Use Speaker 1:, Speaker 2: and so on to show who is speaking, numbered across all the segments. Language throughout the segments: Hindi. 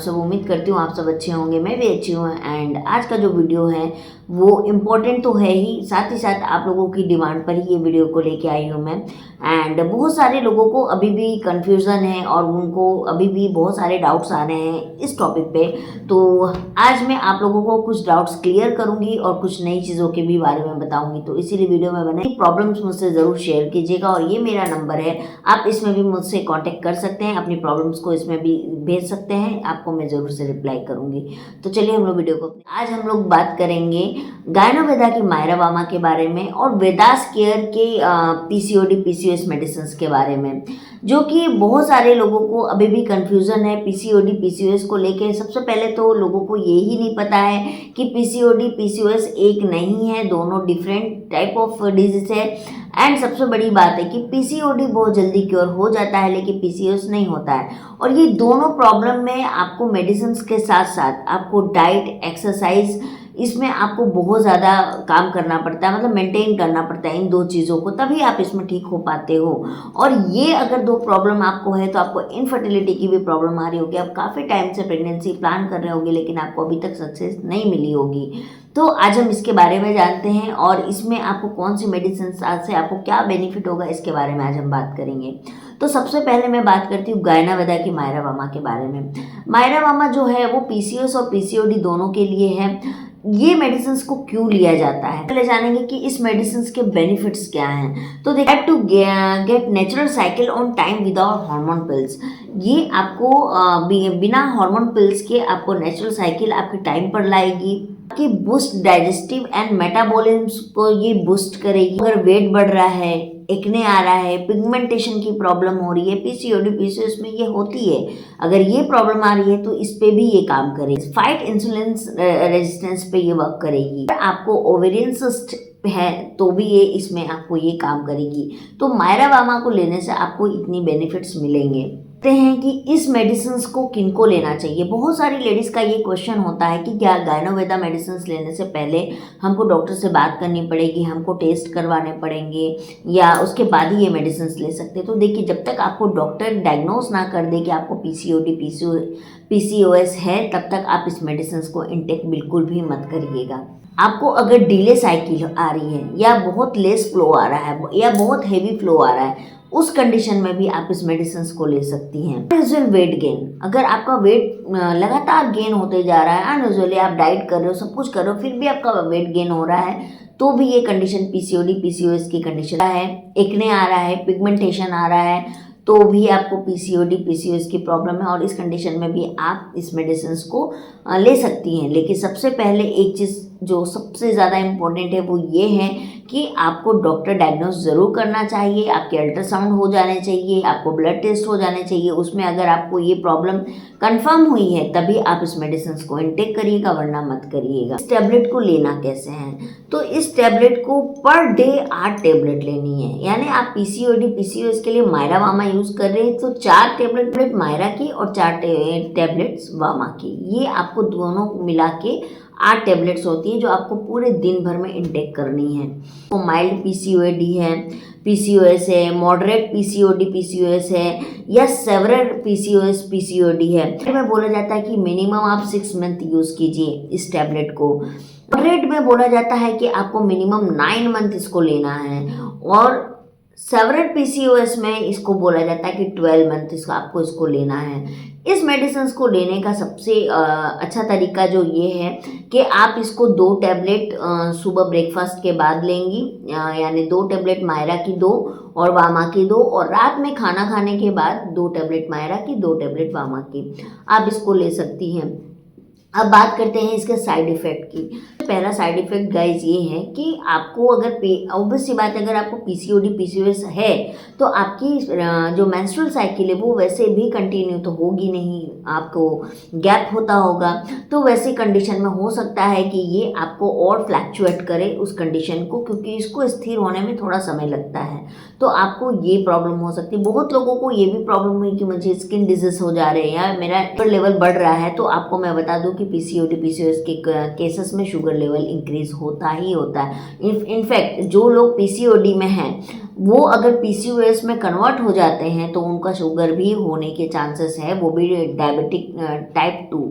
Speaker 1: सब उम्मीद करती हूँ आप सब अच्छे होंगे, मैं भी अच्छी हूँ। एंड आज का जो वीडियो है वो इम्पोर्टेंट तो है ही, साथ आप लोगों की डिमांड पर ही ये वीडियो को लेके आई हूँ मैं। एंड बहुत सारे लोगों को अभी भी कन्फ्यूज़न है और उनको अभी भी बहुत सारे डाउट्स आ रहे हैं इस टॉपिक पे। तो आज मैं आप लोगों को कुछ डाउट्स क्लियर करूँगी और कुछ नई चीज़ों के भी बारे में बताऊँगी। तो इसीलिए वीडियो में बने प्रॉब्लम्स मुझसे ज़रूर शेयर कीजिएगा और ये मेरा नंबर है, आप इसमें भी मुझसे कॉन्टेक्ट कर सकते हैं, अपनी प्रॉब्लम्स को इसमें भी भेज सकते हैं, आपको मैं ज़रूर से रिप्लाई करूँगी। तो चलिए हम लोग वीडियो को, आज हम लोग बात करेंगे गायनो-वेदा की मायरा वामा के बारे में और वेदास केयर के पीसीओडी पीसीओएस मेडिसिन के बारे में, जो कि बहुत सारे लोगों को अभी भी कन्फ्यूज़न है पीसीओडी पीसीओएस को लेके। सबसे पहले तो लोगों को ये ही नहीं पता है कि पीसीओडी पीसीओएस एक नहीं है, दोनों डिफरेंट टाइप ऑफ डिजीज है। एंड सबसे बड़ी बात है कि पीसीओडी बहुत जल्दी क्योर हो जाता है लेकिन पीसीओएस नहीं होता है। और ये दोनों प्रॉब्लम में आपको मेडिसिन के साथ साथ आपको डाइट, एक्सरसाइज, इसमें आपको बहुत ज़्यादा काम करना पड़ता है, मतलब मेंटेन करना पड़ता है इन दो चीज़ों को, तभी आप इसमें ठीक हो पाते हो। और ये अगर दो प्रॉब्लम आपको है तो आपको इनफर्टिलिटी की भी प्रॉब्लम आ रही होगी, आप काफ़ी टाइम से प्रेगनेंसी प्लान कर रहे होंगे लेकिन आपको अभी तक सक्सेस नहीं मिली होगी। तो आज हम इसके बारे में जानते हैं और इसमें आपको कौन सी मेडिसिन से आपको क्या बेनिफिट होगा इसके बारे में आज हम बात करेंगे। तो सबसे पहले मैं बात करती हूँ गायनो-वेदा की मायरा वामा के बारे में। मायरा वामा जो है वो पीसीओएस और पीसीओडी दोनों के लिए है। ये मेडिसिन को क्यों लिया जाता है, पहले जानेंगे कि इस मेडिसिन के बेनिफिट्स क्या हैं। तो देखिए, to get natural cycle on time without hormone pills, ये आपको बिना हार्मोन पिल्स के आपको नेचुरल साइकिल आपके टाइम पर लाएगी, आपकी बूस्ट डाइजेस्टिव एंड मेटाबॉलिज्म को ये बूस्ट करेगी। अगर वेट बढ़ रहा है, एक्ने आ रहा है, पिगमेंटेशन की प्रॉब्लम हो रही है, पीसीओडी पीसीओएस में ये होती है, अगर ये प्रॉब्लम आ रही है तो इस पे भी ये काम करेगी। फाइट इंसुलिन रेजिस्टेंस पे ये वर्क करेगी। आपको ओवेरियन सिस्ट है तो भी ये इसमें आपको ये काम करेगी। तो मायरा वामा को लेने से आपको इतनी बेनिफिट्स मिलेंगे। कहते हैं कि इस मेडिसिन को किनको लेना चाहिए। बहुत सारी लेडीज़ का ये क्वेश्चन होता है कि क्या गायनो-वेदा मेडिसिन लेने से पहले हमको डॉक्टर से बात करनी पड़ेगी, हमको टेस्ट करवाने पड़ेंगे या उसके बाद ही ये मेडिसिन ले सकते हैं। तो देखिए, जब तक आपको डॉक्टर डायग्नोस ना कर दे कि आपको पीसीओडी पीसीओएस है, तब तक आप इस मेडिसिन को इंटेक बिल्कुल भी मत करिएगा। आपको अगर डिले साइकिल आ रही है या बहुत लेस फ्लो आ रहा है या बहुत हेवी फ्लो आ रहा है, उस कंडीशन में भी आप इस मेडिसिन को ले सकती हैं। अनयूजुअल वेट गेन, अगर आपका वेट लगातार गेन होते जा रहा है, अनयूजुअली आप डाइट कर रहे हो, सब कुछ कर रहे हो, फिर भी आपका वेट गेन हो रहा है, तो भी ये कंडीशन पीसीओडी पीसीओएस की कंडीशन है। एक्ने आ रहा है, पिगमेंटेशन आ रहा है, तो भी आपको पीसीओडी पीसीओएस की प्रॉब्लम है और इस कंडीशन में भी आप इस मेडिसिन को ले सकती हैं। लेकिन सबसे पहले एक चीज़ जो सबसे ज़्यादा इम्पोर्टेंट है वो ये है कि आपको डॉक्टर डायग्नोस ज़रूर करना चाहिए, आपके अल्ट्रासाउंड हो जाने चाहिए, आपको ब्लड टेस्ट हो जाने चाहिए। उसमें अगर आपको ये प्रॉब्लम कंफर्म हुई है तभी आप इस मेडिसिन को इंटेक करिएगा, वरना मत करिएगा। इस टैबलेट को लेना कैसे है, तो इस टैबलेट को पर डे 8 टैबलेट लेनी है। यानी आप पीसीओडी पीसीओएस के लिए मायरा वामा यूज़ कर रहे हैं तो 4 टैबलेट मायरा की और 4 टैबलेट्स वामा की, ये आपको दोनों मिला के 8 टैबलेट्स होती हैं जो आपको पूरे दिन भर में इंटेक करनी है। तो माइल्ड पीसीओडी है, पीसीओएस है, मॉडरेट पीसीओडी पीसीओएस है या सेवरर पीसीओएस पीसीओडी है, में बोला जाता है कि मिनिमम आप 6 मंथ यूज़ कीजिए इस टैबलेट को। मॉडरेट में बोला जाता है कि आपको मिनिमम 9 मंथ इसको लेना है और सेवरल पीसीओएस में इसको बोला जाता है कि 12 मंथ आपको इसको लेना है। इस मेडिसिन को लेने का सबसे अच्छा तरीका जो ये है कि आप इसको 2 टैबलेट सुबह ब्रेकफास्ट के बाद लेंगी, यानी 2 टैबलेट मायरा की 2 और वामा की 2, और रात में खाना खाने के बाद 2 टैबलेट मायरा की 2 टैबलेट वामा की आप इसको ले सकती हैं। अब बात करते हैं इसके साइड इफ़ेक्ट की। पहला साइड इफ़ेक्ट गाइज ये है कि आपको अगर ऑब्वियस सी बात है, अगर आपको पीसीओडी पीसीओएस है तो आपकी जो मेंस्ट्रुअल साइकिल है वो वैसे भी कंटिन्यू तो होगी नहीं, आपको गैप होता होगा। तो वैसी कंडीशन में हो सकता है कि ये आपको और फ्लैक्चुएट करे उस कंडीशन को, क्योंकि इसको स्थिर होने में थोड़ा समय लगता है, तो आपको ये प्रॉब्लम हो सकती है। बहुत लोगों को ये भी प्रॉब्लम हुई कि मुझे स्किन डिजीज हो जा रहे हैं या मेरा शुगर लेवल बढ़ रहा है, तो आपको मैं बता दूं कि पीसीओडी पीसीओएस के केसेस में शुगर लेवल इंक्रीज होता ही होता है। इनफैक्ट जो लोग पीसीओडी में हैं वो अगर पीसीओएस में कन्वर्ट हो जाते हैं तो उनका शुगर भी होने के चांसेस है, वो भी डायबिटिक टाइप 2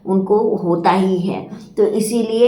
Speaker 1: उनको होता ही है। तो इसीलिए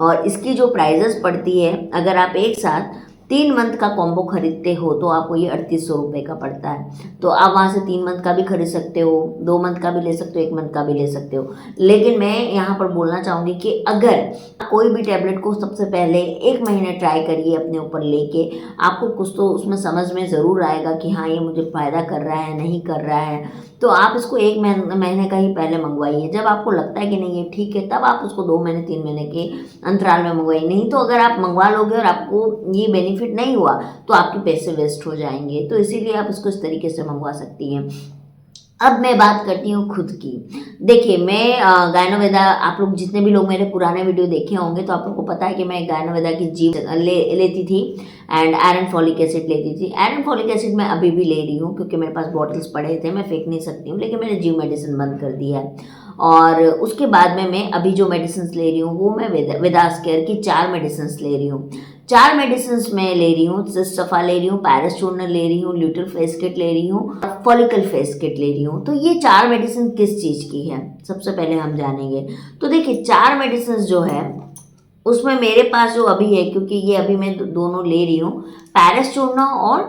Speaker 1: और इसकी जो प्राइजेस पड़ती है, अगर आप एक साथ 3 मंथ का कॉम्बो खरीदते हो तो आपको ये 3800 रुपये का पड़ता है। तो आप वहाँ से 3 मंथ का भी खरीद सकते हो, 2 मंथ का भी ले सकते हो, 1 मंथ का भी ले सकते हो। लेकिन मैं यहाँ पर बोलना चाहूँगी कि अगर कोई भी टैबलेट को सबसे पहले 1 महीने ट्राई करिए अपने ऊपर लेके, आपको कुछ तो उसमें समझ में ज़रूर आएगा कि हाँ ये मुझे फ़ायदा कर रहा है, नहीं कर रहा है। तो आप इसको 1 महीने का ही पहले मंगवाइए। जब आपको लगता है कि नहीं ये ठीक है, तब आप उसको 2 महीने 3 महीने के अंतराल में मंगवाइए। नहीं तो अगर आप मंगवा लोगे और आपको ये बेनिफिट नहीं हुआ तो आपके पैसे वेस्ट हो जाएंगे। तो इसीलिए आप इसको इस तरीके से मंगवा सकती हैं। अब मैं बात करती हूँ खुद की। देखिए, मैं गायनोवेदा, आप लोग जितने भी लोग मेरे पुराने वीडियो देखे होंगे तो आप लोग को पता है कि मैं गायनोवेदा की लेती थी एंड आयरन फॉलिक एसिड लेती थी। आयरन फॉलिक एसिड मैं अभी भी ले रही हूँ क्योंकि मेरे पास बॉटल्स पड़े थे, मैं फेंक नहीं सकती हूँ, लेकिन मैंने जीव मेडिसिन बंद कर दिया है। और उसके बाद में मैं अभी जो मेडिसिन ले रही हूँ वो मैं वेदास केयर की 4 मेडिसिन ले रही हूँ। 4 मेडिसिन मैं ले रही हूँ, सिस्टफा ले रही हूँ, पैरिस चूर्नर ले रही हूँ, ल्यूटिल फेस किट ले रही हूँ, फॉलिकल फेस किट ले रही हूँ। तो ये 4 मेडिसिन किस चीज़ की है सबसे पहले हम जानेंगे। तो देखिए, 4 मेडिसिन जो है उसमें मेरे पास जो अभी है, क्योंकि ये अभी मैं दोनों ले रही हूँ, पैरिस चूर्नर और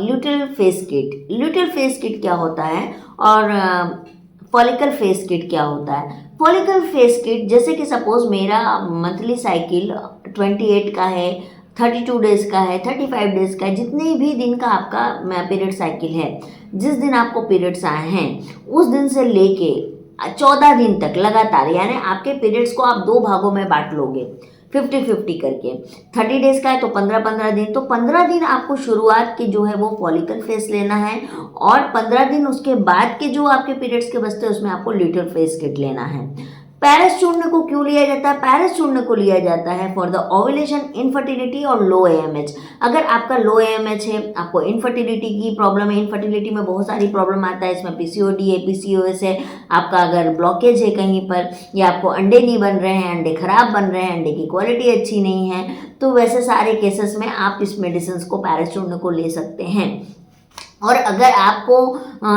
Speaker 1: ल्यूटिल फेस किट। ल्यूटिल फेस किट क्या होता है और फॉलिकल फेस किट क्या होता है। फॉलिकल फेस किट, जैसे कि सपोज मेरा मंथली साइकिल 28 का है, 32 डेज का है, 35 डेज का है, जितने भी दिन का आपका पीरियड साइकिल है, जिस दिन आपको पीरियड्स आए हैं उस दिन से लेके 14 दिन तक लगातार, यानी आपके पीरियड्स को आप 2 भागों में बांट लोगे 50-50 करके। 30 डेज का है तो 15-15 दिन, तो 15 दिन आपको शुरुआत के जो है वो फॉलिकल फेस लेना है और 15 दिन उसके बाद के जो आपके पीरियड्स के बचते हैं उसमें आपको ल्यूटिल फेस किट लेना है। पैरिस चूर्ण को क्यों लिया जाता है? पैरिस चूर्ण को लिया जाता है फॉर द ओव्यूलेशन, इनफर्टिलिटी और लो एएमएच। अगर आपका लो एएमएच है, आपको इनफर्टिलिटी की प्रॉब्लम है, इनफर्टिलिटी में बहुत सारी प्रॉब्लम आता है, इसमें पीसीओडी है, पीसीओएस है, आपका अगर ब्लॉकेज है कहीं पर, या आपको अंडे नहीं बन रहे हैं, अंडे खराब बन रहे हैं, अंडे की क्वालिटी अच्छी नहीं है, तो वैसे सारे केसेस में आप इस मेडिसिन को, पैरिस चूर्ण को ले सकते हैं। और अगर आपको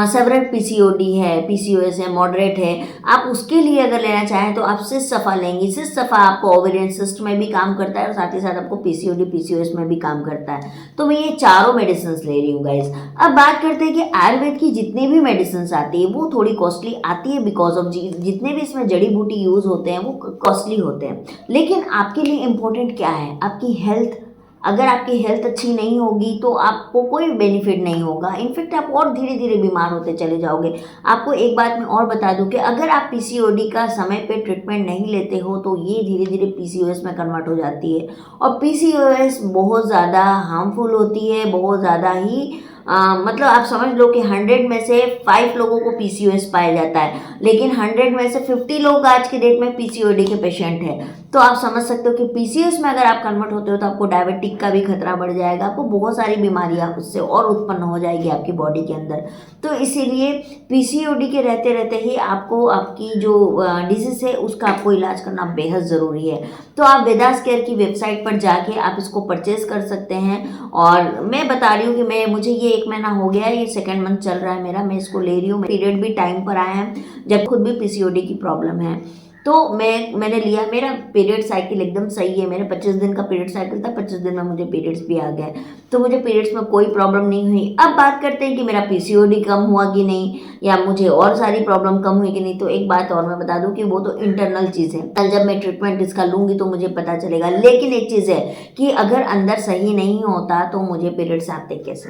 Speaker 1: सेवरल पीसीओडी है, पीसीओएस है, मॉडरेट है, आप उसके लिए अगर लेना चाहें तो आप सिस्टफा लेंगी। सिस्टफा आपको ओवेरियन सिस्ट में भी काम करता है और साथ ही साथ आपको पीसीओडी पीसीओएस में भी काम करता है। तो मैं ये चारों मेडिसिन ले रही हूँ गाइज। अब बात करते हैं कि आयुर्वेद की जितनी भी मेडिसिन आती है वो थोड़ी कॉस्टली आती है, बिकॉज ऑफ जितने भी इसमें जड़ी बूटी यूज़ होते हैं वो कॉस्टली होते हैं। लेकिन आपके लिए इम्पोर्टेंट क्या है? आपकी हेल्थ। अगर आपकी हेल्थ अच्छी नहीं होगी तो आपको कोई बेनिफिट नहीं होगा, इनफैक्ट आप और धीरे धीरे बीमार होते चले जाओगे। आपको एक बात मैं और बता दूं कि अगर आप पीसीओडी का समय पे ट्रीटमेंट नहीं लेते हो तो ये धीरे धीरे पीसीओएस में कन्वर्ट हो जाती है। और पीसीओएस बहुत ज़्यादा हार्मफुल होती है, बहुत ज़्यादा ही मतलब आप समझ लो कि 100 में से 5 लोगों को पीसीओएस पाया जाता है, लेकिन 100 में से 50 लोग आज की डेट में पीसीओडी के पेशेंट हैं। तो आप समझ सकते हो कि पीसीओएस में अगर आप कन्वर्ट होते हो तो आपको डायबिटिक का भी खतरा बढ़ जाएगा, आपको बहुत सारी बीमारियां उससे और उत्पन्न हो जाएगी आपकी बॉडी के अंदर। तो इसीलिए पीसीओडी के रहते रहते ही आपको आपकी जो डिजीज़ है उसका आपको इलाज करना बेहद ज़रूरी है। तो आप वेदास केयर की वेबसाइट पर जाके आप इसको परचेज कर सकते हैं। और मैं बता रही हूँ कि मुझे ये 1 महीना हो गया है, ये 2nd मंथ चल रहा है मेरा, मैं इसको ले रही हूँ। पीरियड भी टाइम पर आया है, जब खुद भी पीसीओडी की प्रॉब्लम है तो मैंने लिया। मेरा पीरियड साइकिल एकदम सही है, मेरे 25 दिन का पीरियड साइकिल था, 25 दिन में मुझे पीरियड्स भी आ गए, तो मुझे पीरियड्स में कोई प्रॉब्लम नहीं हुई। अब बात करते हैं कि मेरा पीसीओडी कम हुआ कि नहीं, या मुझे और सारी प्रॉब्लम कम हुई कि नहीं। तो एक बात और मैं बता दूं कि वो तो इंटरनल चीज़ है, कल जब मैं ट्रीटमेंट इसका लूँगी तो मुझे पता चलेगा। लेकिन एक चीज़ है कि अगर अंदर सही नहीं होता तो मुझे पीरियड्स आते कैसे?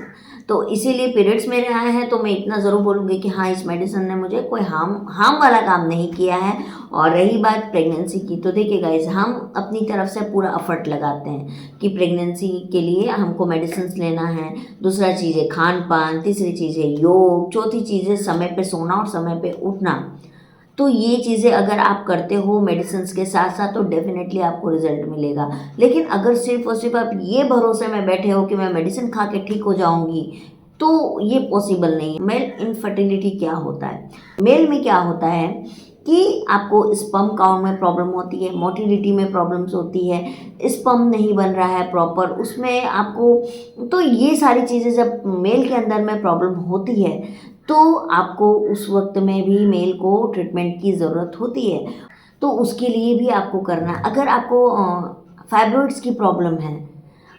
Speaker 1: तो इसीलिए पीरियड्स मेरे आए हैं तो मैं इतना ज़रूर बोलूँगी कि हाँ, इस मेडिसिन ने मुझे कोई हार्म वाला काम नहीं किया है। और रही बात प्रेगनेंसी की, तो देखिए गाइस, हम अपनी तरफ से पूरा एफर्ट लगाते हैं कि प्रेगनेंसी के लिए हमको मेडिसिन लेना है। दूसरा चीज़ है खान पान, तीसरी चीज़ है योग, चौथी चीज़ है समय पे सोना और समय पे उठना। तो ये चीज़ें अगर आप करते हो मेडिसिन के साथ साथ तो डेफिनेटली आपको रिजल्ट मिलेगा। लेकिन अगर सिर्फ और सिर्फ आप ये भरोसे में बैठे हो कि मैं मेडिसिन खा के ठीक हो जाऊंगी, तो ये पॉसिबल नहीं है। मेल इनफर्टिलिटी क्या होता है? मेल में क्या होता है कि आपको स्पर्म काउंट में प्रॉब्लम होती है, मोटिलिटी में प्रॉब्लम्स होती है, स्पर्म नहीं बन रहा है प्रॉपर, उसमें आपको, तो ये सारी चीज़ें जब मेल के अंदर में प्रॉब्लम होती है तो आपको उस वक्त में भी मेल को ट्रीटमेंट की ज़रूरत होती है। तो उसके लिए भी आपको करना, अगर आपको फाइब्रॉइड्स की प्रॉब्लम है,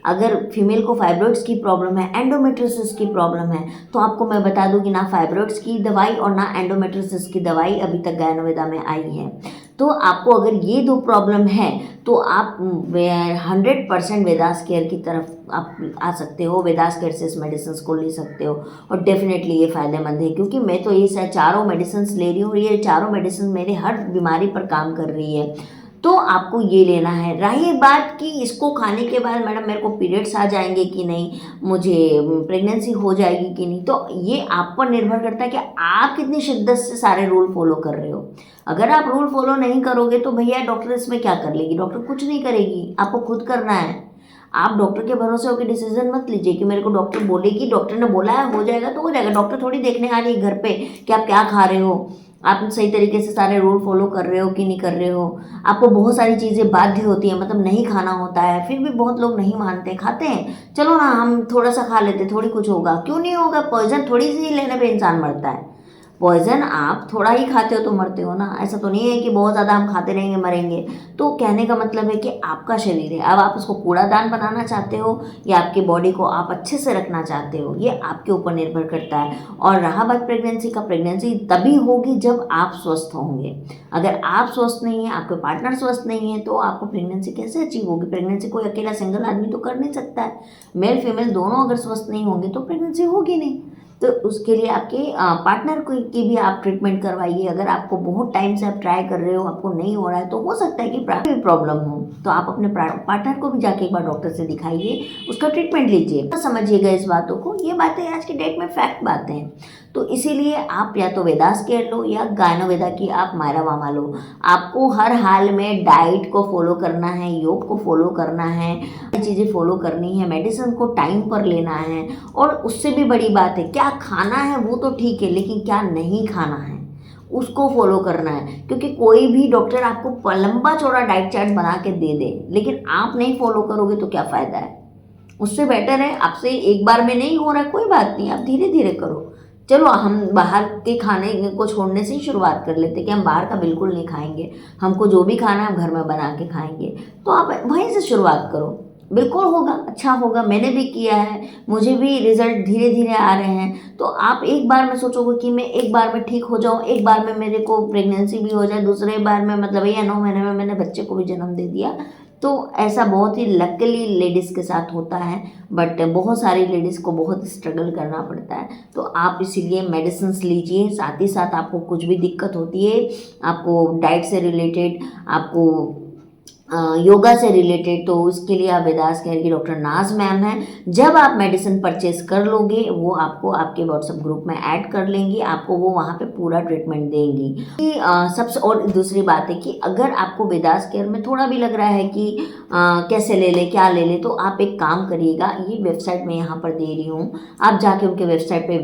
Speaker 1: अगर फीमेल को फाइब्रॉइड्स की प्रॉब्लम है, एंडोमेट्रियोसिस की प्रॉब्लम है, तो आपको मैं बता दूं कि ना फाइब्रॉइड्स की दवाई और ना एंडोमेट्रियोसिस की दवाई अभी तक गायनोवेदा में आई है। तो आपको अगर ये दो प्रॉब्लम है तो आप 100% वेदास केयर की तरफ आप आ सकते हो, वेदास केयर से इस मेडिसिन को ले सकते हो और डेफिनेटली ये फ़ायदेमंद है, क्योंकि मैं तो ये चारों मेडिसिन ले रही हूँ और ये चारों मेडिसिन मेरे हर बीमारी पर काम कर रही है। तो आपको ये लेना है। रही बात कि इसको खाने के बाद मैडम मेरे को पीरियड्स आ जाएंगे कि नहीं, मुझे प्रेगनेंसी हो जाएगी कि नहीं, तो ये आप पर निर्भर करता है कि आप कितनी शिद्दत से सारे रूल फॉलो कर रहे हो। अगर आप रूल फॉलो नहीं करोगे तो भैया डॉक्टर इसमें क्या कर लेगी? डॉक्टर कुछ नहीं करेगी, आपको खुद करना है। आप डॉक्टर के भरोसे होकर डिसीजन मत लीजिए कि मेरे को डॉक्टर बोलेगी, डॉक्टर ने बोला है हो जाएगा तो हो जाएगा। डॉक्टर थोड़ी देखने आ रही है घर पे कि आप क्या खा रहे हो, आप सही तरीके से सारे रूल फॉलो कर रहे हो कि नहीं कर रहे हो। आपको बहुत सारी चीज़ें बाध्य होती हैं, मतलब नहीं खाना होता है, फिर भी बहुत लोग नहीं मानते, खाते हैं, चलो ना हम थोड़ा सा खा लेते, थोड़ी कुछ होगा। क्यों नहीं होगा? पॉइजन थोड़ी सी लेने पे इंसान मरता है। पॉइजन आप थोड़ा ही खाते हो तो मरते हो ना, ऐसा तो नहीं है कि बहुत ज़्यादा हम खाते रहेंगे मरेंगे। तो कहने का मतलब है कि आपका शरीर है, अब आप उसको कूड़ादान बनाना चाहते हो या आपकी बॉडी को आप अच्छे से रखना चाहते हो, ये आपके ऊपर निर्भर करता है। और रहा बात प्रेगनेंसी का, प्रेगनेंसी तभी होगी जब आप स्वस्थ होंगे। अगर आप स्वस्थ नहीं हैं, आपके पार्टनर स्वस्थ नहीं है, तो आपको प्रेगनेंसी कैसे अचीव होगी? प्रेगनेंसी कोई अकेला सिंगल आदमी तो कर नहीं सकता है। मेल फीमेल दोनों अगर स्वस्थ नहीं होंगे तो प्रेगनेंसी होगी नहीं। तो उसके लिए आपके पार्टनर को की भी आप ट्रीटमेंट करवाइए। अगर आपको बहुत टाइम से आप ट्राई कर रहे हो, आपको नहीं हो रहा है, तो हो सकता है कि प्रॉब्लम हो, तो आप अपने पार्टनर को भी जाके एक बार डॉक्टर से दिखाइए, उसका ट्रीटमेंट लीजिए। समझिएगा इस बातों को, ये बातें आज की डेट में फैक्ट बातें हैं। तो इसीलिए आप या तो वेदास केयर लो या गायनोवेदा की आप मायरा वामा लो। आपको हर हाल में डाइट को फॉलो करना है, योग को फॉलो करना है, चीज़ें फॉलो करनी है, मेडिसिन को टाइम पर लेना है। और उससे भी बड़ी बात है, क्या खाना है वो तो ठीक है, लेकिन क्या नहीं खाना है उसको फॉलो करना है। क्योंकि कोई भी डॉक्टर आपको लंबा चौड़ा डाइट चार्ट बना के दे दे, लेकिन आप नहीं फॉलो करोगे तो क्या फ़ायदा है? उससे बेटर है आपसे एक बार में नहीं हो रहा है, कोई बात नहीं, आप धीरे धीरे करो। चलो हम बाहर के खाने को छोड़ने से ही शुरुआत कर लेते कि हम बाहर का बिल्कुल नहीं खाएंगे, हमको जो भी खाना है हम घर में बना के खाएंगे। तो आप वहीं से शुरुआत करो, बिल्कुल होगा, अच्छा होगा। मैंने भी किया है, मुझे भी रिजल्ट धीरे धीरे आ रहे हैं। तो आप एक बार में सोचोगे कि मैं एक बार में ठीक हो जाऊं, एक बार में मेरे को प्रेगनेंसी भी हो जाए, दूसरे बार में मतलब भैया 9 महीने में मैंने बच्चे को भी जन्म दे दिया, तो ऐसा बहुत ही लकीली लेडीज़ के साथ होता है। बट बहुत सारी लेडीज़ को बहुत स्ट्रगल करना पड़ता है। तो आप इसीलिए मेडिसिन लीजिए, साथ ही साथ आपको कुछ भी दिक्कत होती है, आपको डाइट से रिलेटेड, आपको योगा से रिलेटेड, तो उसके लिए आप वेदास केयर की डॉक्टर नाज मैम हैं। जब आप मेडिसिन परचेज कर लोगे, वो आपको आपके व्हाट्सएप ग्रुप में ऐड कर लेंगी, आपको वो वहाँ पे पूरा ट्रीटमेंट देंगी। सबसे और दूसरी बात है कि अगर आपको वेदास केयर में थोड़ा भी लग रहा है कि कैसे ले ले, क्या ले ले, तो आप एक काम करिएगा, ये वेबसाइट मैं यहाँ पर दे रही हूँ, आप जाके उनके वेबसाइट पे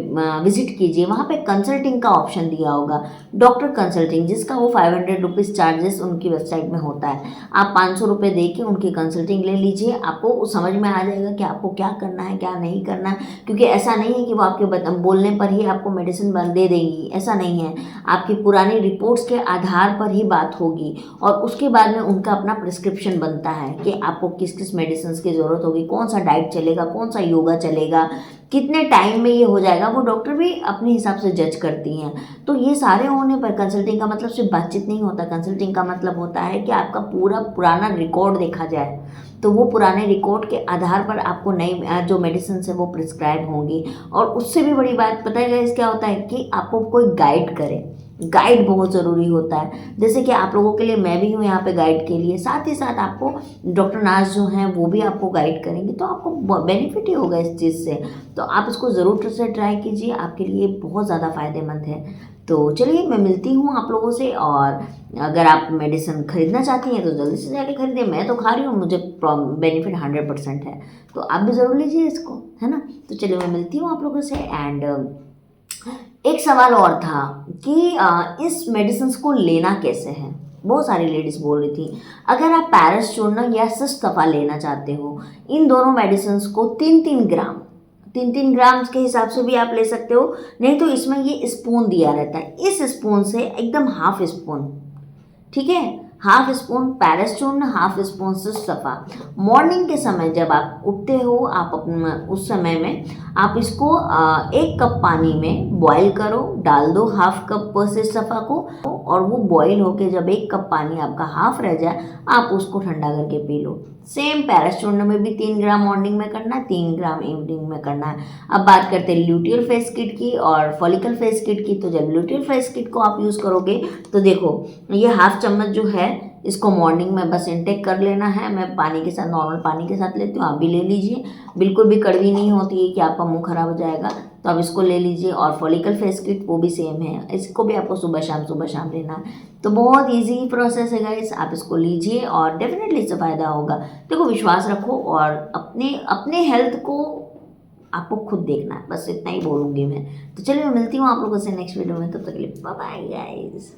Speaker 1: विजिट कीजिए। वहाँ पे कंसल्टिंग का ऑप्शन दिया होगा, डॉक्टर कंसल्टिंग, जिसका वो 500 रुपीज़ चार्जेस उनकी वेबसाइट में होता है। आप 500 रुपये दे के उनकी कंसल्टिंग ले लीजिए, आपको समझ में आ जाएगा कि आपको क्या करना है क्या नहीं करना है। क्योंकि ऐसा नहीं है कि वो आपके बोलने पर ही आपको मेडिसिन दे देंगी, ऐसा नहीं है। आपकी पुरानी रिपोर्ट्स के आधार पर ही बात होगी और उसके बाद में उनका अपना प्रिस्क्रिप्शन बनता है कि आपको किस किस मेडिसिन की ज़रूरत होगी, कौन सा डाइट चलेगा, कौन सा योगा चलेगा, कितने टाइम में ये हो जाएगा, वो डॉक्टर भी अपने हिसाब से जज करती हैं। तो ये सारे होने पर कंसल्टिंग का मतलब सिर्फ बातचीत नहीं होता, कंसल्टिंग का मतलब होता है कि आपका पूरा पुराना रिकॉर्ड देखा जाए, तो वो पुराने रिकॉर्ड के आधार पर आपको नई जो मेडिसिन है वो प्रिस्क्राइब होंगी। और उससे भी बड़ी बात पता है क्या होता है कि आपको कोई गाइड करे, गाइड बहुत ज़रूरी होता है। जैसे कि आप लोगों के लिए मैं भी हूँ यहाँ पे गाइड के लिए, साथ ही साथ आपको डॉक्टर नाज जो हैं वो भी आपको गाइड करेंगे, तो आपको बेनिफिट ही होगा इस चीज़ से। तो आप इसको ज़रूर से ट्राई कीजिए, आपके लिए बहुत ज़्यादा फ़ायदेमंद है। तो चलिए मैं मिलती हूँ आप लोगों से, और अगर आप मेडिसिन खरीदना चाहती हैं तो जल्दी से जाके खरीदिए। मैं तो खा रही हूँ, मुझे बेनिफिट 100% है, तो आप भी ज़रूर लीजिए इसको, है ना। तो चलिए मैं मिलती हूँ आप लोगों से। एंड एक सवाल और था कि इस मेडिसिन को लेना कैसे है। बहुत सारी लेडीज़ बोल रही थी, अगर आप पैरिस चूर्ण या सिस्टोफा लेना चाहते हो, इन दोनों मेडिसिन को 3-3 ग्राम, 3-3 ग्राम के हिसाब से भी आप ले सकते हो, नहीं तो इसमें ये स्पून दिया रहता है, इस स्पून से एकदम हाफ स्पून, ठीक है, हाफ स्पून पैरिस चूर्ण, हाफ स्पून सिस्टोफा। मॉर्निंग के समय जब आप उठते हो, आप अपना उस समय में आप इसको 1 कप पानी में बॉईल करो, डाल दो हाफ कप सिस्टोफा को, और वो बॉईल होके जब 1 कप पानी आपका हाफ रह जाए, आप उसको ठंडा करके पी लो। सेम पैरिस चूर्ण में भी 3 ग्राम मॉर्निंग में करना है, 3 ग्राम इवनिंग में करना है। अब बात करते हैं ल्यूटियल फेस किट की और फॉलिकल फेस किट की। तो जब ल्यूटियल फेस किट को आप यूज़ करोगे तो देखो, ये हाफ चम्मच जो है इसको मॉर्निंग में बस इनटेक कर लेना है। मैं पानी के साथ, नॉर्मल पानी के साथ लेती हूँ, आप भी ले लीजिए। बिल्कुल भी कड़वी नहीं होती है कि आपका मुंह खराब हो जाएगा, तो आप इसको ले लीजिए। और फॉलिकल फेस किट वो भी सेम है, इसको भी आपको सुबह शाम लेना है। तो बहुत ईजी प्रोसेस है गाइस, आप इसको लीजिए और डेफिनेटली इससे फ़ायदा होगा। देखो विश्वास रखो और अपने अपने हेल्थ को आपको खुद देखना है, बस इतना ही बोलूँगी मैं। तो चलिए मैं मिलती हूँ आप लोगों से नेक्स्ट वीडियो में, तब तक के लिए बाय बाय गाइस।